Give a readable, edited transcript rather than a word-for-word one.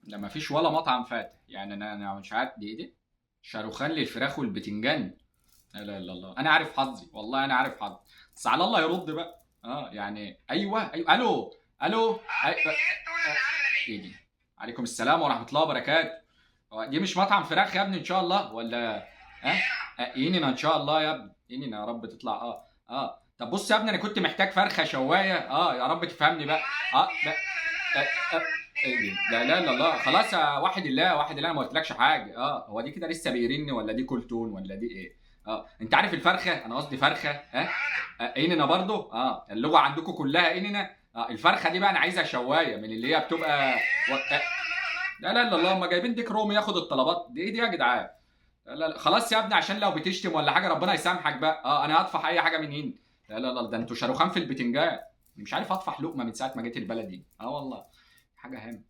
ده ما فيش ولا مطعم فاتح يعني. انا مش عارف دي شاروخان للفراخ والبتنجان. لا اله الا الله، انا عارف حظي والله، انا عارف حظي. بس على الله يرد بقى. يعني ايوه ايوه، الو الو ايه دي؟ عليكم السلام ورحمه الله وبركاته. دي مش مطعم فراخ يا ابني ان شاء الله ولا؟ ها؟ ينينا ان شاء الله يا ابني، ينينا يا رب تطلع. طب بص يا ابني، انا كنت محتاج فرخه شوايه. يا رب تفهمني بقى. بقى. آه، آه، ايه دي؟ لا لا لا لا، خلاص يا واحد الله، واحد الله، انا ما قلتلكش حاجه. هو دي كده لسه بيرن ولا دي كولتون ولا دي ايه؟ انت عارف الفرخه، انا قصدي فرخه. اننا برضو اللغه عندكم كلها اننا. الفرخه دي بقى انا عايزها شوايه من اللي هي بتبقى لا لا لا الله، هم جايبين ديك رومي ياخد الطلبات دي. ايه دي يا جدعان؟ لا لا لا. خلاص يا ابني، عشان لو بتشتم ولا حاجه ربنا يسامحك بقى. انا هطفح اي حاجه من هنا. لا لا لا، ده انتوا شاروخان في البتنجان. مش عارف اطفح لقمه من ساعه ما جيت البلد دي. والله حاجه هام.